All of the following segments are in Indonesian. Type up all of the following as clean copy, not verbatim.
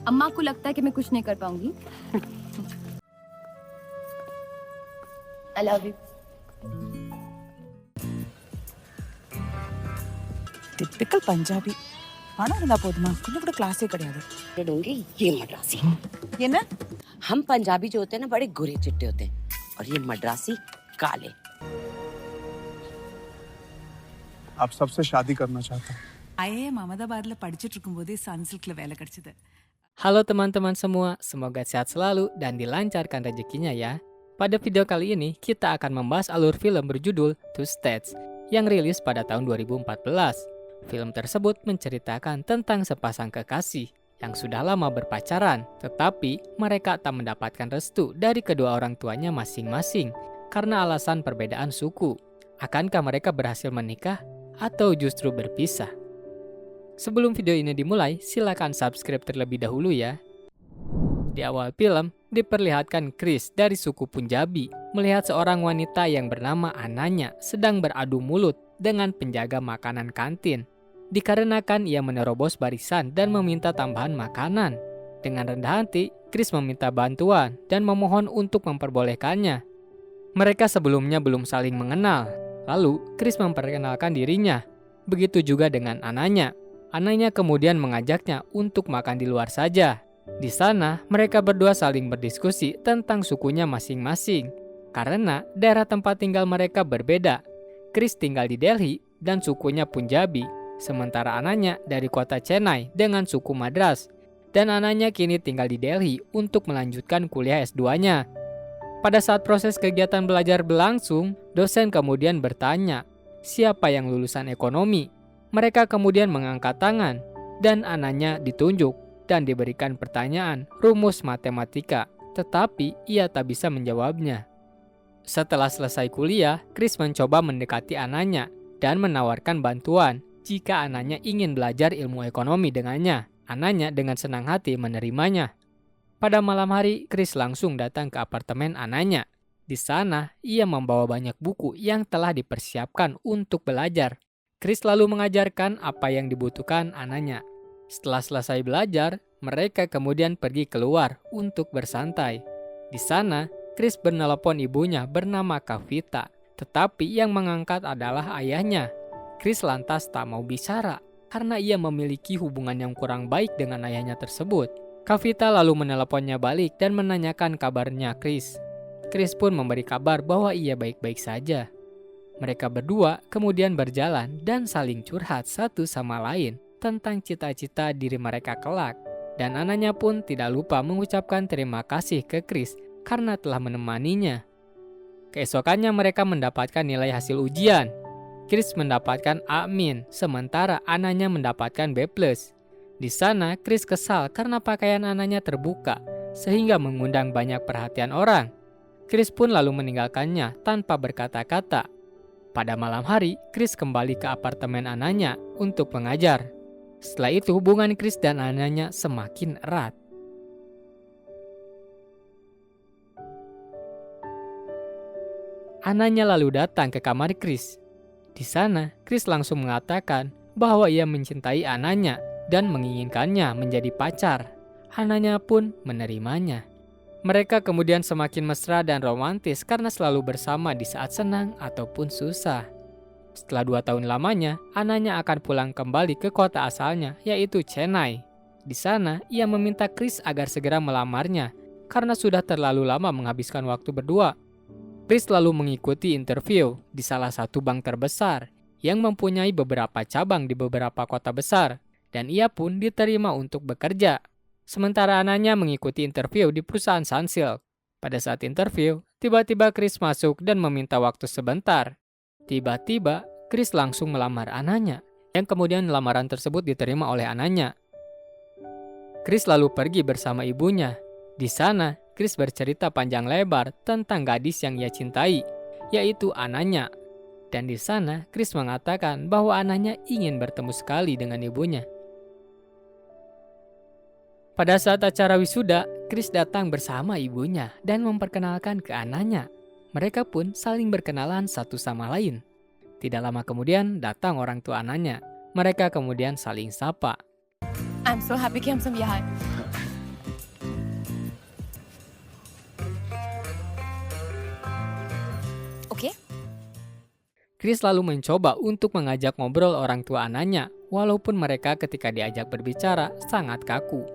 अम्मा को लगता है कि मैं कुछ नहीं कर पाऊंगी। I love you. Typical Punjabi. பணம் இருந்தா போதுமா? கொஞ்சம் கூட கிளாஸே கிடையாது. होंगे ये मद्रासी। என்ன? हम पंजाबी जो होते हैं ना बड़े गोरे चिट्टे होते हैं और ये मद्रासी काले। आप सबसे शादी करना चाहता हूँ। ஐஏஎம் அகமதாபாத்ல படிச்சிட்டு இருக்கும்போதே சன்சில்க்ல வேலை கிடைச்சது. Halo teman-teman semua, semoga sehat selalu dan dilancarkan rezekinya ya. Pada video kali ini, kita akan membahas alur film berjudul Two States yang rilis pada tahun 2014. Film tersebut menceritakan tentang sepasang kekasih yang sudah lama berpacaran, tetapi mereka tak mendapatkan restu dari kedua orang tuanya masing-masing karena alasan perbedaan suku. Akankah mereka berhasil menikah atau justru berpisah? Sebelum video ini dimulai, silakan subscribe terlebih dahulu ya. Di awal film, diperlihatkan Chris dari suku Punjabi melihat seorang wanita yang bernama Ananya sedang beradu mulut dengan penjaga makanan kantin. Dikarenakan ia menerobos barisan dan meminta tambahan makanan. Dengan rendah hati, Chris meminta bantuan dan memohon untuk memperbolehkannya. Mereka sebelumnya belum saling mengenal. Lalu, Chris memperkenalkan dirinya. Begitu juga dengan Ananya. Ananya kemudian mengajaknya untuk makan di luar saja. Di sana, mereka berdua saling berdiskusi tentang sukunya masing-masing. Karena daerah tempat tinggal mereka berbeda. Chris tinggal di Delhi dan sukunya Punjabi. Sementara Ananya dari kota Chennai dengan suku Madras. Dan Ananya kini tinggal di Delhi untuk melanjutkan kuliah S2-nya. Pada saat proses kegiatan belajar berlangsung, dosen kemudian bertanya, siapa yang lulusan ekonomi? Mereka kemudian mengangkat tangan, dan Ananya ditunjuk dan diberikan pertanyaan rumus matematika, tetapi ia tak bisa menjawabnya. Setelah selesai kuliah, Chris mencoba mendekati Ananya dan menawarkan bantuan jika Ananya ingin belajar ilmu ekonomi dengannya. Ananya dengan senang hati menerimanya. Pada malam hari, Chris langsung datang ke apartemen Ananya. Di sana, ia membawa banyak buku yang telah dipersiapkan untuk belajar. Chris lalu mengajarkan apa yang dibutuhkan Ananya. Setelah selesai belajar, mereka kemudian pergi keluar untuk bersantai. Di sana, Chris menelepon ibunya bernama Kavita, tetapi yang mengangkat adalah ayahnya. Chris lantas tak mau bicara karena ia memiliki hubungan yang kurang baik dengan ayahnya tersebut. Kavita lalu meneleponnya balik dan menanyakan kabarnya Chris. Chris pun memberi kabar bahwa ia baik-baik saja. Mereka berdua kemudian berjalan dan saling curhat satu sama lain tentang cita-cita diri mereka kelak. Dan Ananya pun tidak lupa mengucapkan terima kasih ke Chris karena telah menemaninya. Keesokannya mereka mendapatkan nilai hasil ujian. Chris mendapatkan A-, sementara Ananya mendapatkan B+. Di sana Chris kesal karena pakaian Ananya terbuka sehingga mengundang banyak perhatian orang. Chris pun lalu meninggalkannya tanpa berkata-kata. Pada malam hari, Chris kembali ke apartemen Ananya untuk mengajar. Setelah itu hubungan Chris dan Ananya semakin erat. Ananya lalu datang ke kamar Chris. Di sana, Chris langsung mengatakan bahwa ia mencintai Ananya dan menginginkannya menjadi pacar. Ananya pun menerimanya. Mereka kemudian semakin mesra dan romantis karena selalu bersama di saat senang ataupun susah. Setelah 2 tahun lamanya, Ananya akan pulang kembali ke kota asalnya, yaitu Chennai. Di sana, ia meminta Chris agar segera melamarnya karena sudah terlalu lama menghabiskan waktu berdua. Chris lalu mengikuti interview di salah satu bank terbesar yang mempunyai beberapa cabang di beberapa kota besar, dan ia pun diterima untuk bekerja. Sementara Ananya mengikuti interview di perusahaan Sunsilk. Pada saat interview, tiba-tiba Chris masuk dan meminta waktu sebentar. Tiba-tiba, Chris langsung melamar Ananya, yang kemudian lamaran tersebut diterima oleh Ananya. Chris lalu pergi bersama ibunya. Di sana, Chris bercerita panjang lebar tentang gadis yang ia cintai, yaitu Ananya. Dan di sana, Chris mengatakan bahwa Ananya ingin bertemu sekali dengan ibunya. Pada saat acara wisuda, Chris datang bersama ibunya dan memperkenalkan ke Ananya. Mereka pun saling berkenalan satu sama lain. Tidak lama kemudian datang orang tua Ananya. Mereka kemudian saling sapa. I'm so happy कि हम सब यहाँ हैं। Chris lalu mencoba untuk mengajak ngobrol orang tua Ananya, walaupun mereka ketika diajak berbicara sangat kaku.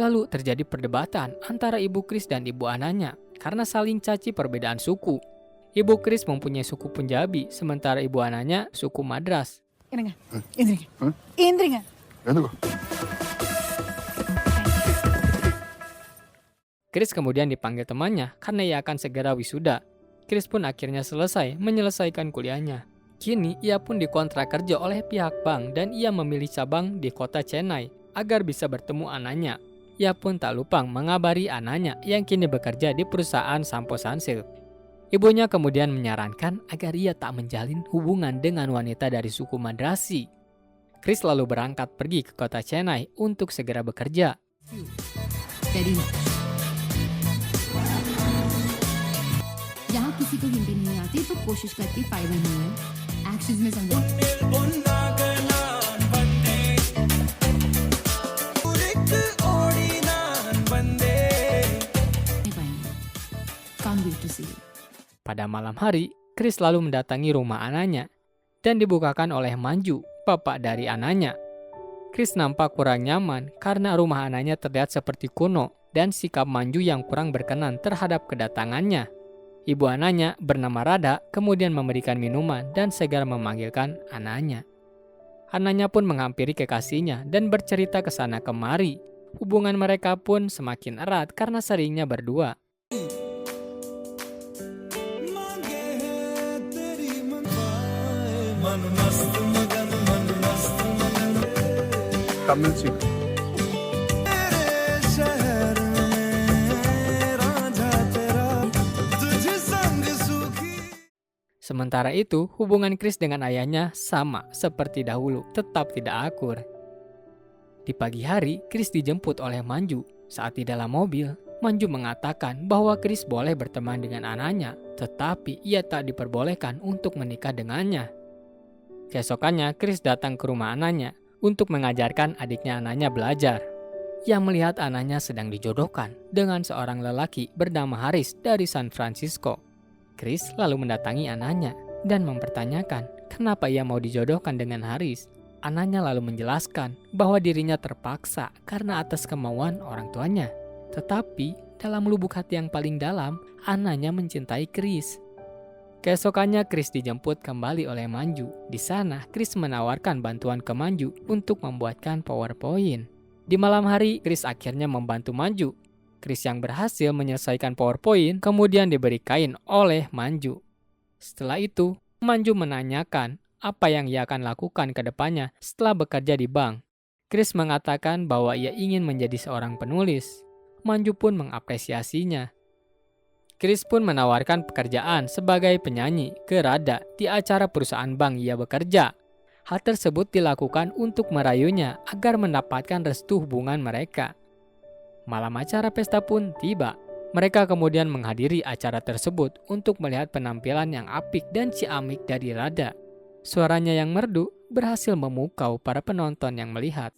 Lalu terjadi perdebatan antara ibu Chris dan ibu Ananya karena saling caci perbedaan suku. Ibu Chris mempunyai suku Punjabi, sementara ibu Ananya suku Madras. Indri nggak? ఎందుకు? Chris kemudian dipanggil temannya karena ia akan segera wisuda. Chris pun akhirnya selesai menyelesaikan kuliahnya. Kini ia pun dikontrak kerja oleh pihak bank dan ia memilih cabang di kota Chennai agar bisa bertemu Ananya. Ia pun tak lupa mengabari Ananya yang kini bekerja di perusahaan Sampo Sunsilk. Ibunya kemudian menyarankan agar ia tak menjalin hubungan dengan wanita dari suku Madrasi. Chris lalu berangkat pergi ke kota Chennai untuk segera bekerja. Very much. यहाँ किसी को हिंदी नहीं आती तो कोशिश करके फायदा नहीं है. Actions में समझो. नहीं पाएंगे. Can't wait to see you. Pada malam hari, Chris lalu mendatangi rumah Ananya dan dibukakan oleh Manju, bapak dari Ananya. Chris nampak kurang nyaman karena rumah Ananya terlihat seperti kuno dan sikap Manju yang kurang berkenan terhadap kedatangannya. Ibu Ananya bernama Radha kemudian memberikan minuman dan segera memanggilkan Ananya. Ananya pun menghampiri kekasihnya dan bercerita ke sana kemari. Hubungan mereka pun semakin erat karena seringnya berdua. Tamil सीख। Sementara itu, hubungan Chris dengan ayahnya sama seperti dahulu, tetap tidak akur. Di pagi hari, Chris dijemput oleh Manju. Saat di dalam mobil, Manju mengatakan bahwa Chris boleh berteman dengan anaknya, tetapi ia tak diperbolehkan untuk menikah dengannya. Keesokannya, Chris datang ke rumah anaknya untuk mengajarkan adiknya anaknya belajar. Ia melihat anaknya sedang dijodohkan dengan seorang lelaki bernama Haris dari San Francisco. Chris lalu mendatangi anaknya dan mempertanyakan kenapa ia mau dijodohkan dengan Haris. Anaknya lalu menjelaskan bahwa dirinya terpaksa karena atas kemauan orang tuanya. Tetapi dalam lubuk hati yang paling dalam, anaknya mencintai Chris. Keesokannya Chris dijemput kembali oleh Manju. Di sana Chris menawarkan bantuan ke Manju untuk membuatkan PowerPoint. Di malam hari Chris akhirnya membantu Manju. Chris yang berhasil menyelesaikan PowerPoint kemudian diberi kain oleh Manju. Setelah itu, Manju menanyakan apa yang ia akan lakukan ke depannya setelah bekerja di bank. Chris mengatakan bahwa ia ingin menjadi seorang penulis. Manju pun mengapresiasinya. Chris pun menawarkan pekerjaan sebagai penyanyi ke Radha di acara perusahaan bank ia bekerja. Hal tersebut dilakukan untuk merayunya agar mendapatkan restu hubungan mereka. Malam acara pesta pun tiba. Mereka kemudian menghadiri acara tersebut untuk melihat penampilan yang apik dan ciamik dari Radha. Suaranya yang merdu berhasil memukau para penonton yang melihat.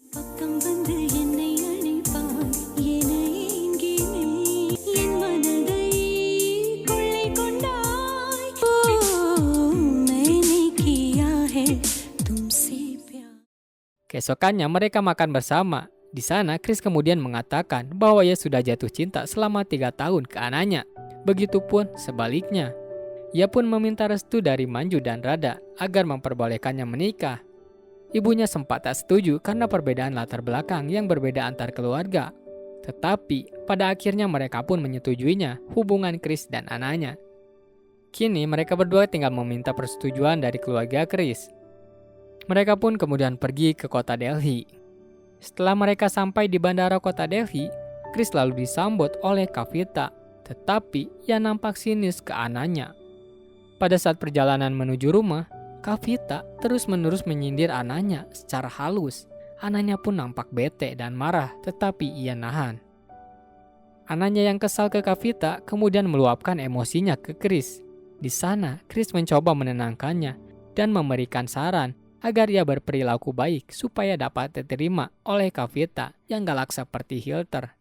Keesokannya mereka makan bersama. Di sana, Chris kemudian mengatakan bahwa ia sudah jatuh cinta selama 3 tahun ke anaknya. Begitupun sebaliknya. Ia pun meminta restu dari Manju dan Radha agar memperbolehkannya menikah. Ibunya sempat tak setuju karena perbedaan latar belakang yang berbeda antar keluarga. Tetapi, pada akhirnya mereka pun menyetujuinya hubungan Chris dan anaknya. Kini, mereka berdua tinggal meminta persetujuan dari keluarga Chris. Mereka pun kemudian pergi ke kota Delhi. Setelah mereka sampai di bandara kota Delhi, Chris lalu disambut oleh Kavita, tetapi ia nampak sinis ke anaknya. Pada saat perjalanan menuju rumah, Kavita terus-menerus menyindir anaknya secara halus. Anaknya pun nampak bete dan marah, tetapi ia nahan. Anaknya yang kesal ke Kavita kemudian meluapkan emosinya ke Chris. Di sana, Chris mencoba menenangkannya dan memberikan saran agar ia berperilaku baik supaya dapat diterima oleh Kavita yang galak seperti Hilter.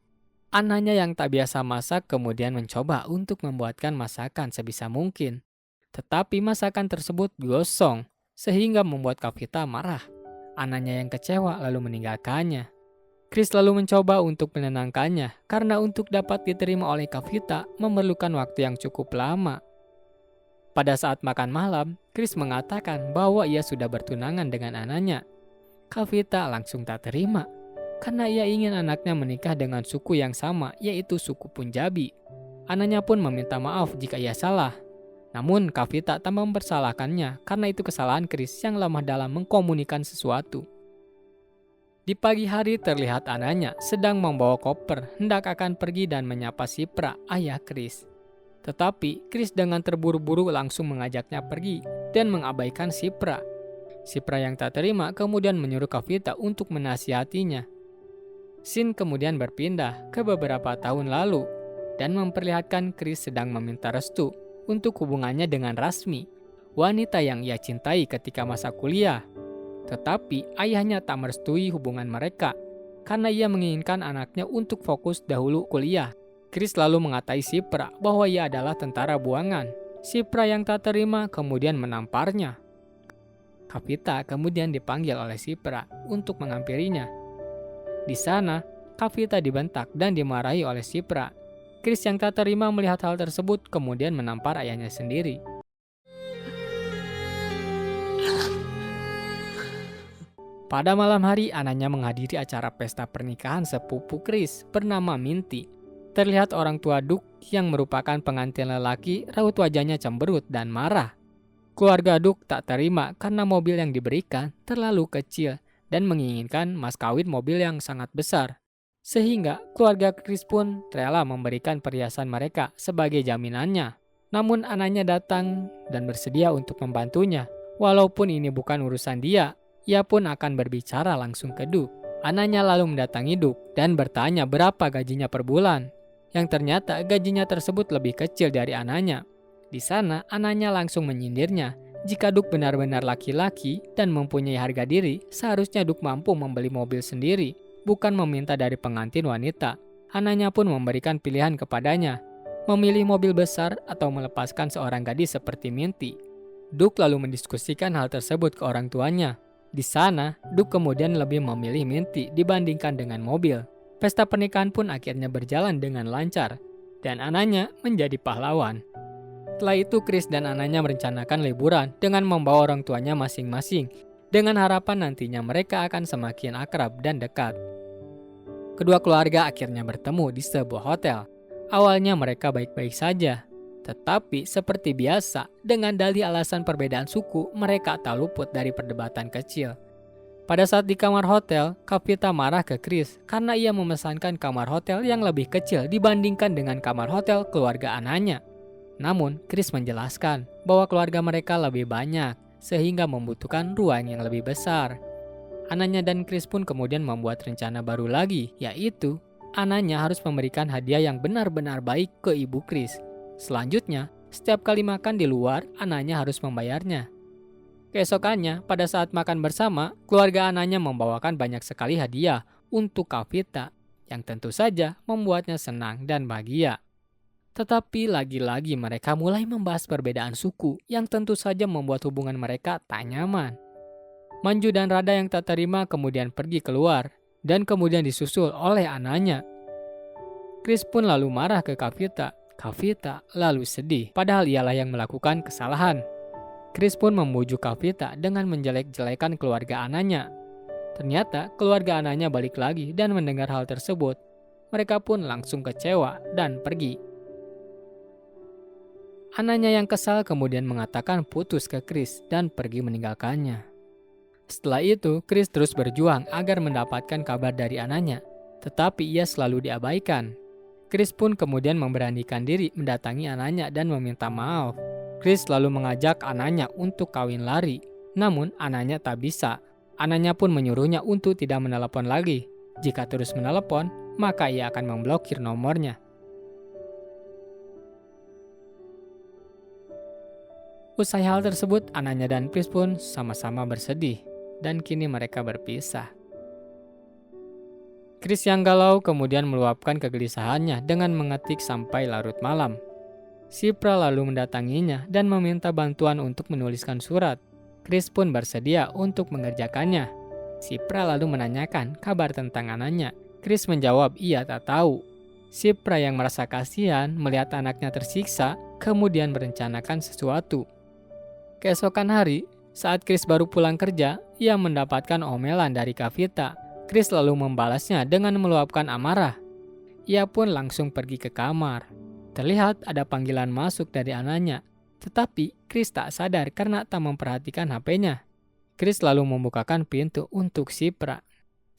Anaknya yang tak biasa masak kemudian mencoba untuk membuatkan masakan sebisa mungkin. Tetapi masakan tersebut gosong, sehingga membuat Kavita marah. Ananya yang kecewa lalu meninggalkannya. Chris lalu mencoba untuk menenangkannya, karena untuk dapat diterima oleh Kavita memerlukan waktu yang cukup lama. Pada saat makan malam, Chris mengatakan bahwa ia sudah bertunangan dengan ananya. Kavita langsung tak terima, karena ia ingin anaknya menikah dengan suku yang sama, yaitu suku Punjabi. Ananya pun meminta maaf jika ia salah. Namun Kavita tak mempersalahkannya karena itu kesalahan Chris yang lemah dalam mengkomunikasikan sesuatu. Di pagi hari terlihat ananya sedang membawa koper hendak akan pergi dan menyapa Shipra, ayah Chris. Tetapi Chris dengan terburu-buru langsung mengajaknya pergi dan mengabaikan Shipra. Shipra yang tak terima kemudian menyuruh Kavita untuk menasihatinya. Scene kemudian berpindah ke beberapa tahun lalu dan memperlihatkan Chris sedang meminta restu untuk hubungannya dengan Rasmi, wanita yang ia cintai ketika masa kuliah. Tetapi ayahnya tak merestui hubungan mereka karena ia menginginkan anaknya untuk fokus dahulu kuliah. Chris lalu mengatai Shipra bahwa ia adalah tentara buangan. Shipra yang tak terima kemudian menamparnya. Kavita kemudian dipanggil oleh Shipra untuk menghampirinya. Di sana, Kavita dibentak dan dimarahi oleh Shipra. Chris yang tak terima melihat hal tersebut kemudian menampar ayahnya sendiri. Pada malam hari, anaknya menghadiri acara pesta pernikahan sepupu Chris bernama Minty. Terlihat orang tua Duke yang merupakan pengantin lelaki, raut wajahnya cemberut dan marah. Keluarga Duke tak terima karena mobil yang diberikan terlalu kecil dan menginginkan mas kawin mobil yang sangat besar. Sehingga keluarga Chris pun rela memberikan perhiasan mereka sebagai jaminannya. Namun anaknya datang dan bersedia untuk membantunya. Walaupun ini bukan urusan dia, ia pun akan berbicara langsung ke Duke. Anaknya lalu mendatangi Duke dan bertanya berapa gajinya per bulan. Yang ternyata gajinya tersebut lebih kecil dari anaknya. Di sana anaknya langsung menyindirnya. Jika Duke benar-benar laki-laki dan mempunyai harga diri, seharusnya Duke mampu membeli mobil sendiri, bukan meminta dari pengantin wanita. Anaknya pun memberikan pilihan kepadanya, memilih mobil besar atau melepaskan seorang gadis seperti Minty. Duke lalu mendiskusikan hal tersebut ke orang tuanya. Di sana, Duke kemudian lebih memilih Minty dibandingkan dengan mobil. Pesta pernikahan pun akhirnya berjalan dengan lancar, dan anaknya menjadi pahlawan. Setelah itu, Chris dan anaknya merencanakan liburan dengan membawa orang tuanya masing-masing, dengan harapan nantinya mereka akan semakin akrab dan dekat. Kedua keluarga akhirnya bertemu di sebuah hotel. Awalnya mereka baik-baik saja, tetapi seperti biasa, dengan dalih alasan perbedaan suku, mereka tak luput dari perdebatan kecil. Pada saat di kamar hotel, Kavita marah ke Chris karena ia memesankan kamar hotel yang lebih kecil dibandingkan dengan kamar hotel keluarga anaknya. Namun, Chris menjelaskan bahwa keluarga mereka lebih banyak, sehingga membutuhkan ruang yang lebih besar. Anaknya dan Chris pun kemudian membuat rencana baru lagi, yaitu anaknya harus memberikan hadiah yang benar-benar baik ke ibu Chris. Selanjutnya, setiap kali makan di luar, anaknya harus membayarnya. Keesokannya, pada saat makan bersama, keluarga anaknya membawakan banyak sekali hadiah untuk Kavita, yang tentu saja membuatnya senang dan bahagia. Tetapi lagi-lagi mereka mulai membahas perbedaan suku yang tentu saja membuat hubungan mereka tak nyaman. Manju dan Radha yang tak terima kemudian pergi keluar dan kemudian disusul oleh anaknya. Chris pun lalu marah ke Kavita. Kavita lalu sedih, padahal ialah yang melakukan kesalahan. Chris pun membujuk Kavita dengan menjelek-jelekan keluarga anaknya. Ternyata keluarga anaknya balik lagi dan mendengar hal tersebut. Mereka pun langsung kecewa dan pergi. Anaknya yang kesal kemudian mengatakan putus ke Chris dan pergi meninggalkannya. Setelah itu, Chris terus berjuang agar mendapatkan kabar dari anaknya, tetapi ia selalu diabaikan. Chris pun kemudian memberanikan diri mendatangi anaknya dan meminta maaf. Chris lalu mengajak anaknya untuk kawin lari, namun anaknya tak bisa. Anaknya pun menyuruhnya untuk tidak menelepon lagi. Jika terus menelepon, maka ia akan memblokir nomornya. Usai hal tersebut, anaknya dan Chris pun sama-sama bersedih, dan kini mereka berpisah. Chris yang galau kemudian meluapkan kegelisahannya dengan mengetik sampai larut malam. Shipra lalu mendatanginya dan meminta bantuan untuk menuliskan surat. Chris pun bersedia untuk mengerjakannya. Shipra lalu menanyakan kabar tentang anaknya. Chris menjawab ia tak tahu. Shipra yang merasa kasihan melihat anaknya tersiksa, kemudian merencanakan sesuatu. Keesokan hari, saat Chris baru pulang kerja, ia mendapatkan omelan dari Kavita. Chris lalu membalasnya dengan meluapkan amarah. Ia pun langsung pergi ke kamar. Terlihat ada panggilan masuk dari anaknya, tetapi Chris tak sadar karena tak memperhatikan HP-nya. Chris lalu membukakan pintu untuk Shipra.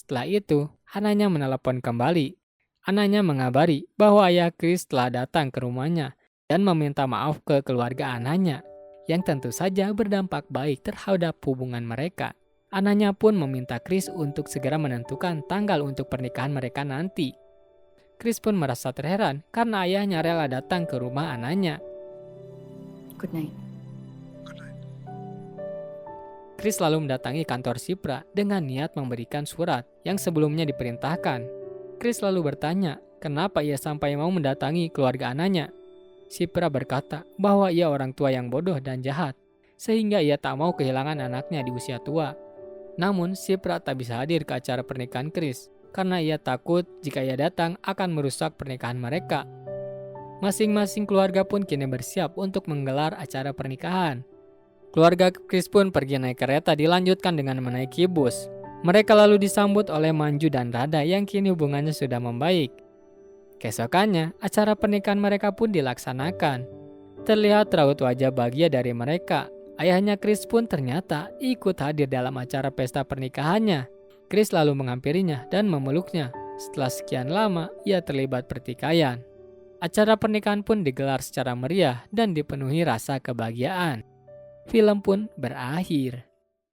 Setelah itu, anaknya menelepon kembali. Anaknya mengabari bahwa ayah Chris telah datang ke rumahnya dan meminta maaf ke keluarga anaknya, yang tentu saja berdampak baik terhadap hubungan mereka. Anaknya pun meminta Chris untuk segera menentukan tanggal untuk pernikahan mereka nanti. Chris pun merasa terheran karena ayahnya rela datang ke rumah anaknya. Good night. Chris lalu mendatangi kantor Shipra dengan niat memberikan surat yang sebelumnya diperintahkan. Chris lalu bertanya kenapa ia sampai mau mendatangi keluarga anaknya. Shipra berkata bahwa ia orang tua yang bodoh dan jahat, sehingga ia tak mau kehilangan anaknya di usia tua. Namun Shipra tak bisa hadir ke acara pernikahan Chris, karena ia takut jika ia datang akan merusak pernikahan mereka. Masing-masing keluarga pun kini bersiap untuk menggelar acara pernikahan. Keluarga Chris pun pergi naik kereta dilanjutkan dengan menaiki bus. Mereka lalu disambut oleh Manju dan Radha yang kini hubungannya sudah membaik. Keesokannya, acara pernikahan mereka pun dilaksanakan. Terlihat raut wajah bahagia dari mereka. Ayahnya Chris pun ternyata ikut hadir dalam acara pesta pernikahannya. Chris lalu menghampirinya dan memeluknya. Setelah sekian lama, ia terlibat pertikaian. Acara pernikahan pun digelar secara meriah dan dipenuhi rasa kebahagiaan. Film pun berakhir.